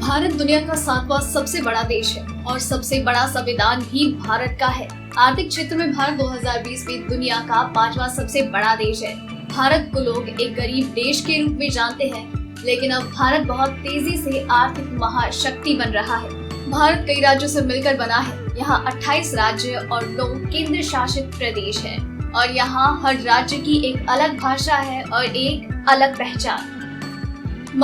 भारत दुनिया का 7वां सबसे बड़ा देश है और सबसे बड़ा संविधान भी भारत का है। आर्थिक क्षेत्र में भारत 2020 में दुनिया का 5वां सबसे बड़ा देश है। भारत को लोग एक गरीब देश के रूप में जानते हैं, लेकिन अब भारत बहुत तेजी से आर्थिक महाशक्ति बन रहा है। भारत कई राज्यों से मिलकर बना है। यहाँ 28 राज्य और 9 केंद्र शासित प्रदेश है और यहाँ हर राज्य की एक अलग भाषा है और एक अलग पहचान।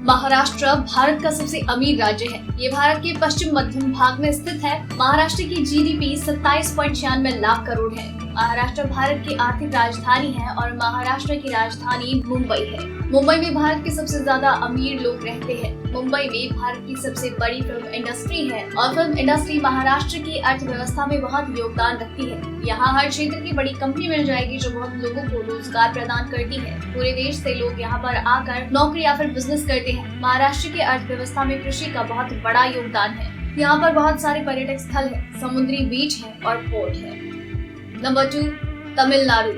महाराष्ट्र भारत का सबसे अमीर राज्य है। ये भारत के पश्चिम मध्यम भाग में स्थित है। महाराष्ट्र की जीडीपी 27.96 लाख करोड़ है। महाराष्ट्र भारत की आर्थिक राजधानी है और महाराष्ट्र की राजधानी मुंबई है। मुंबई में भारत के सबसे ज्यादा अमीर लोग रहते हैं। मुंबई में भारत की सबसे बड़ी फिल्म इंडस्ट्री है और फिल्म इंडस्ट्री महाराष्ट्र की अर्थव्यवस्था में बहुत योगदान रखती है। यहाँ हर क्षेत्र की बड़ी कंपनी मिल जाएगी जो बहुत लोगों को रोजगार प्रदान करती है। पूरे देश से लोग यहाँ पर आकर नौकरी या फिर बिजनेस करते हैं। महाराष्ट्र की अर्थव्यवस्था में कृषि का बहुत बड़ा योगदान है। यहाँ पर बहुत सारे पर्यटक स्थल है, समुद्री बीच है और पोर्ट है। नंबर 2, तमिलनाडु।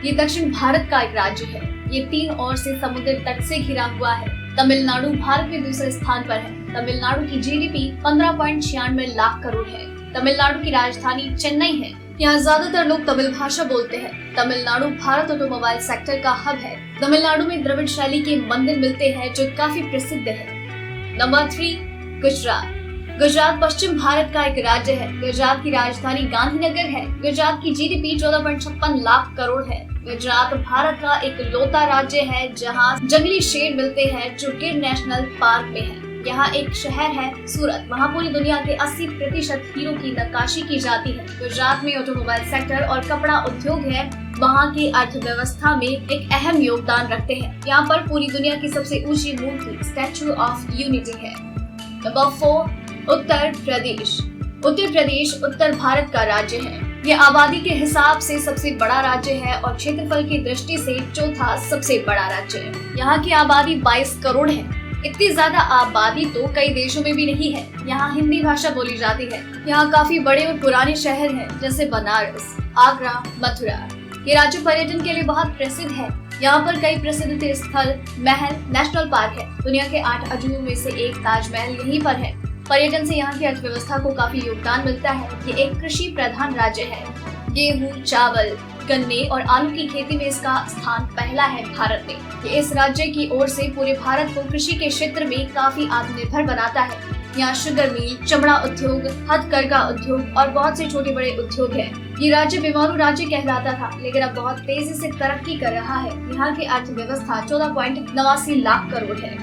ये दक्षिण भारत का एक राज्य है। ये 3 ओर से समुद्र तट से घिरा हुआ है। तमिलनाडु भारत में दूसरे स्थान पर है। तमिलनाडु की जीडीपी 15.96 लाख करोड़ है। तमिलनाडु की राजधानी चेन्नई है। यहाँ ज्यादातर लोग तमिल भाषा बोलते हैं। तमिलनाडु भारत ऑटोमोबाइल सेक्टर का हब है। तमिलनाडु में द्रविड़ शैली के मंदिर मिलते हैं जो काफी प्रसिद्ध है। नंबर 3, गुजरात। गुजरात पश्चिम भारत का एक राज्य है। गुजरात की राजधानी गांधीनगर है। गुजरात की जीडीपी 14.56 लाख करोड़ है। गुजरात भारत का एक लौता राज्य है जहां जंगली शेर मिलते हैं जो गिर नेशनल पार्क में है। यहाँ एक शहर है सूरत, वहाँ पूरी दुनिया के 80% हीरो की नक्काशी की जाती है। गुजरात में ऑटोमोबाइल सेक्टर और कपड़ा उद्योग है, वहाँ की अर्थव्यवस्था में एक अहम योगदान रखते हैं। यहाँ पर पूरी दुनिया की सबसे ऊंची मूर्ति स्टैचू ऑफ यूनिटी है। नंबर 4, उत्तर प्रदेश। उत्तर प्रदेश उत्तर भारत का राज्य है। ये आबादी के हिसाब से सबसे बड़ा राज्य है और क्षेत्रफल की दृष्टि से चौथा सबसे बड़ा राज्य है। यहाँ की आबादी 22 करोड़ है। इतनी ज्यादा आबादी तो कई देशों में भी नहीं है। यहाँ हिंदी भाषा बोली जाती है। यहाँ काफी बड़े और पुराने शहर हैं जैसे बनारस, आगरा, मथुरा। ये राज्य पर्यटन के लिए बहुत प्रसिद्ध है। यहाँ पर कई प्रसिद्ध स्थल, महल, नेशनल पार्क है। दुनिया के 8 अजूबों में से एक ताजमहल यहीं पर है। पर्यटन से यहाँ की अर्थव्यवस्था को काफी योगदान मिलता है। ये एक कृषि प्रधान राज्य है। गेहूं, चावल, गन्ने और आलू की खेती में इसका स्थान पहला है भारत में। ये इस राज्य की ओर से पूरे भारत को कृषि के क्षेत्र में काफी आत्मनिर्भर बनाता है। यहाँ शुगर मिल, चमड़ा उद्योग, हथकरघा उद्योग और बहुत से छोटे बड़े उद्योग हैं। ये राज्य बीमारू राज्य कहलाता था, लेकिन अब बहुत तेजी से तरक्की कर रहा है। यहाँ की अर्थव्यवस्था 14.89 लाख करोड़ है।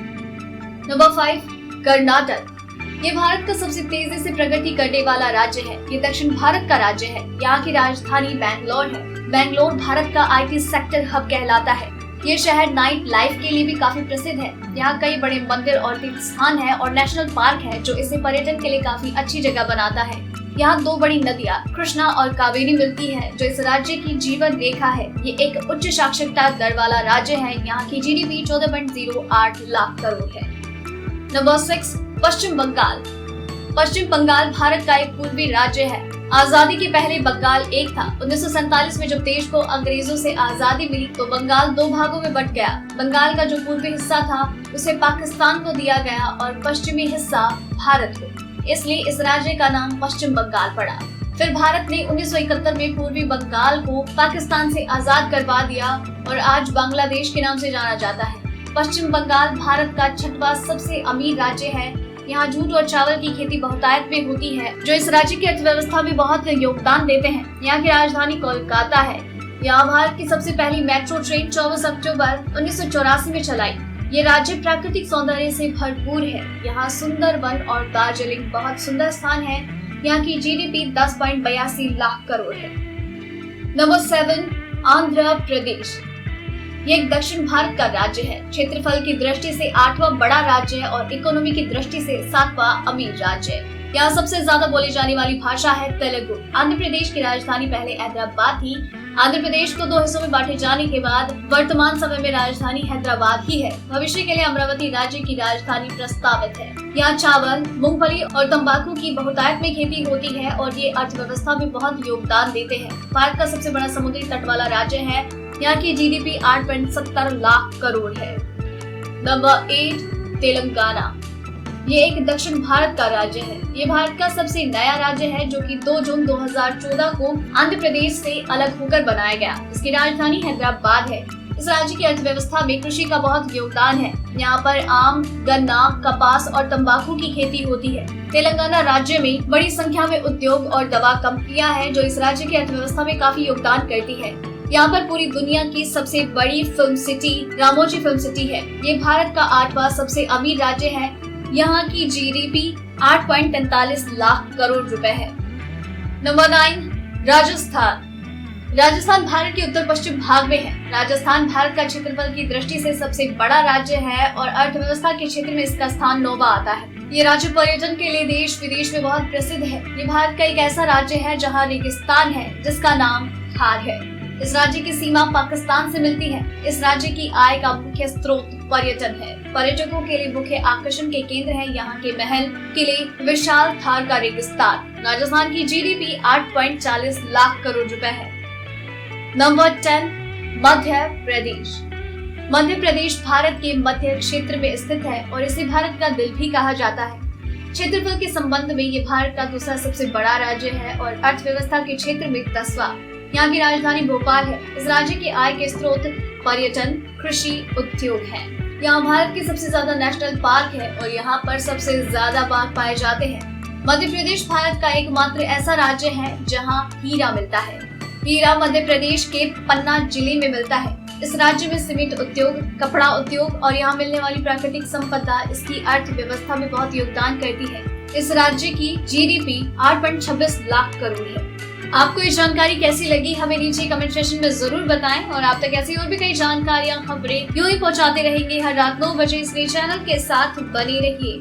नंबर 5, कर्नाटक। ये भारत का सबसे तेजी से प्रगति करने वाला राज्य है। ये दक्षिण भारत का राज्य है। यहाँ की राजधानी बैंगलोर है। बैंगलोर भारत का आईटी सेक्टर हब कहलाता है। ये शहर नाइट लाइफ के लिए भी काफी प्रसिद्ध है। यहाँ कई बड़े मंदिर और तीर्थ स्थान है और नेशनल पार्क है जो इसे पर्यटन के लिए काफी अच्छी जगह बनाता है। यहाँ 2 बड़ी नदियाँ कृष्णा और कावेरी मिलती है जो इस राज्य की जीवन रेखा है। ये एक उच्च साक्षरता दर वाला राज्य है। यहाँ की जीडीपी 14.08 लाख करोड़ है। नंबर 6, पश्चिम बंगाल। पश्चिम बंगाल भारत का एक पूर्वी राज्य है। आजादी के पहले बंगाल एक था। 1947 में जब देश को अंग्रेजों से आजादी मिली तो बंगाल 2 भागों में बंट गया। बंगाल का जो पूर्वी हिस्सा था उसे पाकिस्तान को दिया गया और पश्चिमी हिस्सा भारत को। इसलिए इस राज्य का नाम पश्चिम बंगाल पड़ा। फिर भारत ने 1971 में पूर्वी बंगाल को पाकिस्तान से आजाद करवा दिया और आज बांग्लादेश के नाम से जाना जाता है। पश्चिम बंगाल भारत का 6वां सबसे अमीर राज्य है। यहाँ जूट और चावल की खेती बहुतायत में होती है जो इस राज्य की अर्थव्यवस्था में बहुत योगदान देते हैं। यहाँ की राजधानी कोलकाता है। यहाँ भारत की सबसे पहली मेट्रो ट्रेन 24 अक्टूबर 1984 में चलाई। ये राज्य प्राकृतिक सौंदर्य से भरपूर है। यहाँ सुंदर वन और दार्जिलिंग बहुत सुंदर स्थान है। यहाँ की जीडीपी 10.82 लाख करोड़ है। नंबर 7, आंध्र प्रदेश। ये एक दक्षिण भारत का राज्य है। क्षेत्रफल की दृष्टि से 8वां बड़ा राज्य है और इकोनॉमी की दृष्टि से 7वां अमीर राज्य है। यहाँ सबसे ज्यादा बोली जाने वाली भाषा है तेलुगु। आंध्र प्रदेश की राजधानी पहले हैदराबाद थी। आंध्र प्रदेश को 2 हिस्सों में बांटे जाने के बाद वर्तमान समय में राजधानी हैदराबाद ही है। भविष्य के लिए अमरावती राज्य की राजधानी प्रस्तावित है। यहाँ चावल, मूंगफली और तंबाकू की बहुतायत में खेती होती है और ये अर्थव्यवस्था में बहुत योगदान देते हैं। भारत का सबसे बड़ा समुद्री तट वाला राज्य है। यहाँ की जीडीपी 8.70 लाख करोड़ है। नंबर 8, तेलंगाना। ये एक दक्षिण भारत का राज्य है। ये भारत का सबसे नया राज्य है जो कि 2 जून 2014 को आंध्र प्रदेश से अलग होकर बनाया गया। इसकी राजधानी हैदराबाद है। इस राज्य की अर्थव्यवस्था में कृषि का बहुत योगदान है। यहाँ पर आम, गन्ना, कपास और तंबाकू की खेती होती है। तेलंगाना राज्य में बड़ी संख्या में उद्योग और दवा कंपनियां हैं जो इस राज्य की अर्थव्यवस्था में काफी योगदान करती है। यहाँ पर पूरी दुनिया की सबसे बड़ी film city Ramoji film city है। ये भारत का 8वां सबसे अमीर राज्य है। यहाँ की जीडीपी 8.43 लाख करोड़ रुपए है। नंबर 9, राजस्थान। राजस्थान भारत के उत्तर पश्चिम भाग में है। राजस्थान भारत का क्षेत्रफल की दृष्टि से सबसे बड़ा राज्य है और अर्थव्यवस्था के क्षेत्र में इसका स्थान 9वां आता है। ये राज्य पर्यटन के लिए देश विदेश में बहुत प्रसिद्ध है। ये भारत का एक ऐसा राज्य है जहाँ रेगिस्तान है जिसका नाम थार है। इस राज्य की सीमा पाकिस्तान से मिलती है। इस राज्य की आय का मुख्य स्रोत पर्यटन है। पर्यटकों के लिए मुख्य आकर्षण के केंद्र है यहाँ के महल, किले, विशाल थार का रेगिस्तान। राजस्थान की जीडीपी 8.40 लाख करोड़ रुपए है। नंबर 10, मध्य प्रदेश। मध्य प्रदेश भारत के मध्य क्षेत्र में स्थित है और इसे भारत का दिल भी कहा जाता है। क्षेत्रफल के संबंध में ये भारत का दूसरा सबसे बड़ा राज्य है और अर्थव्यवस्था के क्षेत्र में 10वां। यहाँ की राजधानी भोपाल है। इस राज्य के आय के स्रोत पर्यटन, कृषि, उद्योग है। यहाँ भारत के सबसे ज्यादा नेशनल पार्क है और यहाँ पर सबसे ज्यादा बाघ पाए जाते हैं। मध्य प्रदेश भारत का एकमात्र ऐसा राज्य है जहाँ हीरा मिलता है। हीरा मध्य प्रदेश के पन्ना जिले में मिलता है। इस राज्य में सीमेंट उद्योग, कपड़ा उद्योग और यहाँ मिलने वाली प्राकृतिक संपदा इसकी अर्थव्यवस्था में बहुत योगदान करती है। इस राज्य की जीडीपी 8.26 लाख करोड़ है। आपको ये जानकारी कैसी लगी हमें नीचे कमेंट सेक्शन में जरूर बताएं और आप तक ऐसी और भी कई जानकारियां, खबरें यूं ही पहुंचाते रहेंगे हर रात 9 बजे। इसलिए चैनल के साथ बने रहिए।